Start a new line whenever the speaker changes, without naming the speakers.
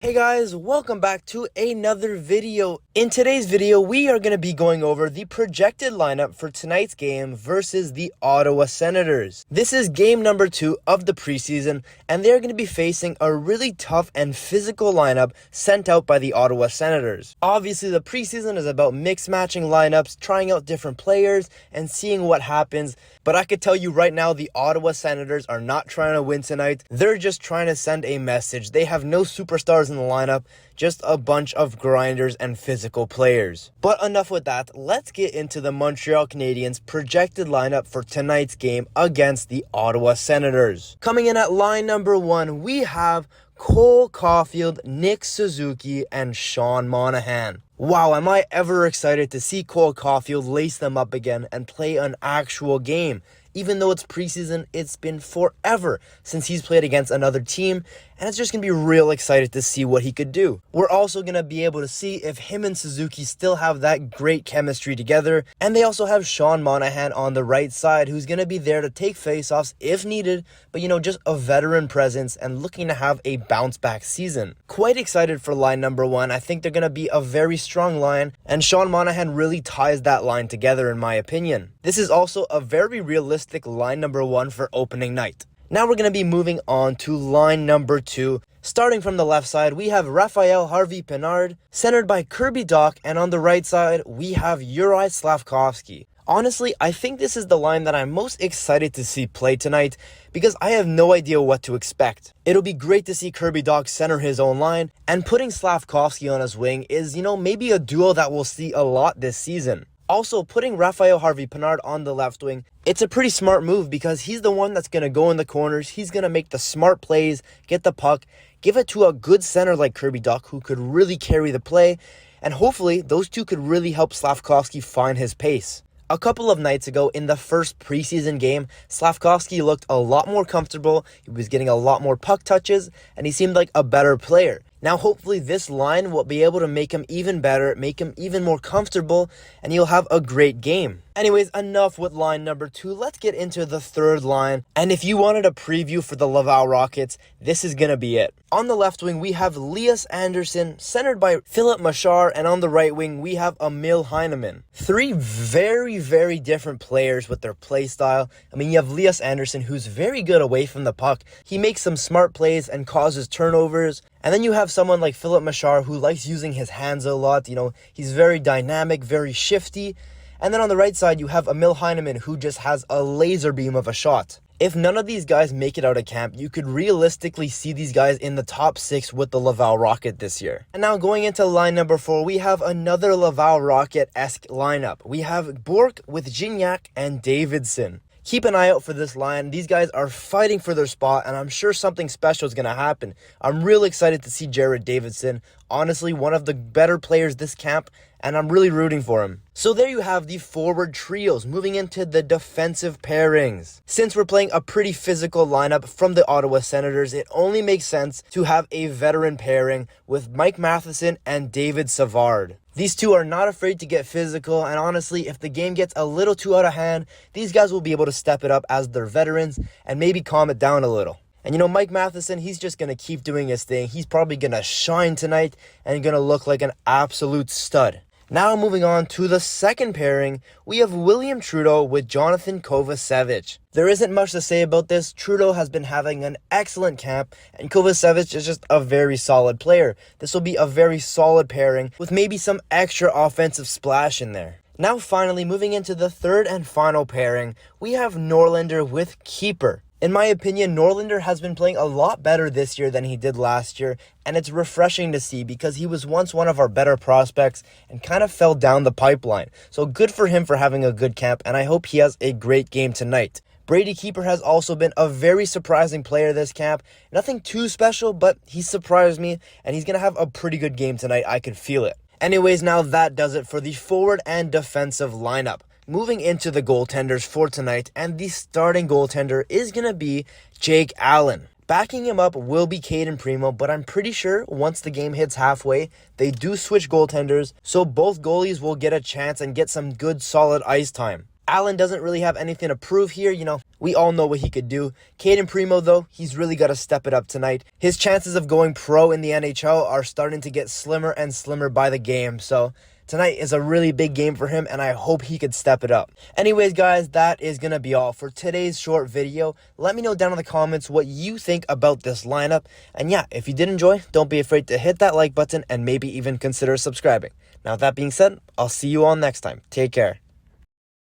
Hey guys, welcome back to another video. In today's video, we are going to be going over the projected lineup for tonight's game versus the Ottawa Senators. This is game number 2 of the preseason, and they're going to be facing a really tough and physical lineup sent out by the Ottawa Senators. Obviously, the preseason is about mix matching lineups, trying out different players, and seeing what happens. But I could tell you right now, the Ottawa Senators are not trying to win tonight. They're just trying to send a message. They have no superstars in the lineup, just a bunch of grinders and physical players. But enough with that, let's get into the Montreal Canadiens' projected lineup for tonight's game against the Ottawa Senators. Coming in at line number 1, we have Cole Caulfield, Nick Suzuki, and Sean Monahan. Wow, am I ever excited to see Cole Caulfield lace them up again and play an actual game. Even though it's preseason, it's been forever since he's played against another team, and it's just going to be real excited to see what he could do. We're also going to be able to see if him and Suzuki still have that great chemistry together, and they also have Sean Monahan on the right side, who's going to be there to take faceoffs if needed, but just a veteran presence and looking to have a bounce-back season. Quite excited for line number 1. I think they're going to be a very strong line, and Sean Monahan really ties that line together in my opinion. This is also a very realistic line number 1 for opening night. Now we're going to be moving on to line number 2. Starting from the left side, we have Raphael Harvey-Pinard, centered by Kirby Dach, and on the right side, we have Juraj Slafkovsky. Honestly, I think this is the line that I'm most excited to see play tonight because I have no idea what to expect. It'll be great to see Kirby Dach center his own line, and putting Slafkovsky on his wing is, maybe a duo that we'll see a lot this season. Also, putting Raphael Harvey-Pinard on the left wing, it's a pretty smart move because he's the one that's going to go in the corners. He's going to make the smart plays, get the puck, give it to a good center like Kirby Dach who could really carry the play, and hopefully those two could really help Slafkovsky find his pace. A couple of nights ago in the first preseason game, Slafkovsky looked a lot more comfortable, he was getting a lot more puck touches, and he seemed like a better player. Now hopefully this line will be able to make him even better, make him even more comfortable, and he'll have a great game. Anyways, enough with line number 2. Let's get into the third line. And if you wanted a preview for the Laval Rockets, this is going to be it. On the left wing, we have Lias Andersson, centered by Philip Machar, and on the right wing, we have Emil Heineman. 3 very, very different players with their play style. You have Lias Andersson, who's very good away from the puck. He makes some smart plays and causes turnovers. And then you have someone like Philip Machar, who likes using his hands a lot. He's very dynamic, very shifty. And then on the right side, you have Emil Heineman, who just has a laser beam of a shot. If none of these guys make it out of camp, you could realistically see these guys in the top 6 with the Laval Rocket this year. And now going into line number 4, we have another Laval Rocket-esque lineup. We have Bourque with Gignac and Davidson. Keep an eye out for this line. These guys are fighting for their spot, and I'm sure something special is going to happen. I'm really excited to see Jared Davidson. Honestly, one of the better players this camp, and I'm really rooting for him. So there you have the forward trios. Moving into the defensive pairings. Since we're playing a pretty physical lineup from the Ottawa Senators, it only makes sense to have a veteran pairing with Mike Matheson and David Savard. These two are not afraid to get physical, and honestly, if the game gets a little too out of hand, these guys will be able to step it up as they're veterans and maybe calm it down a little. And Mike Matheson, he's just going to keep doing his thing. He's probably going to shine tonight and going to look like an absolute stud. Now moving on to the second pairing, we have William Trudeau with Jonathan Kovacevic. There isn't much to say about this. Trudeau has been having an excellent camp, and Kovacevic is just a very solid player. This will be a very solid pairing with maybe some extra offensive splash in there. Now finally, moving into the third and final pairing, we have Norlinder with Keeper. In my opinion, Norlinder has been playing a lot better this year than he did last year, and it's refreshing to see because he was once one of our better prospects and kind of fell down the pipeline. So good for him for having a good camp, and I hope he has a great game tonight. Brady Keeper has also been a very surprising player this camp. Nothing too special, but he surprised me, and he's going to have a pretty good game tonight. I could feel it. Anyways, now that does it for the forward and defensive lineup. Moving into the goaltenders for tonight, and the starting goaltender is going to be Jake Allen. Backing him up will be Caden Primo, but I'm pretty sure once the game hits halfway, they do switch goaltenders, so both goalies will get a chance and get some good solid ice time. Allen doesn't really have anything to prove here, We all know what he could do. Caden Primo, though, he's really got to step it up tonight. His chances of going pro in the NHL are starting to get slimmer and slimmer by the game. So tonight is a really big game for him, and I hope he could step it up. Anyways, guys, that is going to be all for today's short video. Let me know down in the comments what you think about this lineup. And yeah, if you did enjoy, don't be afraid to hit that like button and maybe even consider subscribing. Now, with that being said, I'll see you all next time. Take care.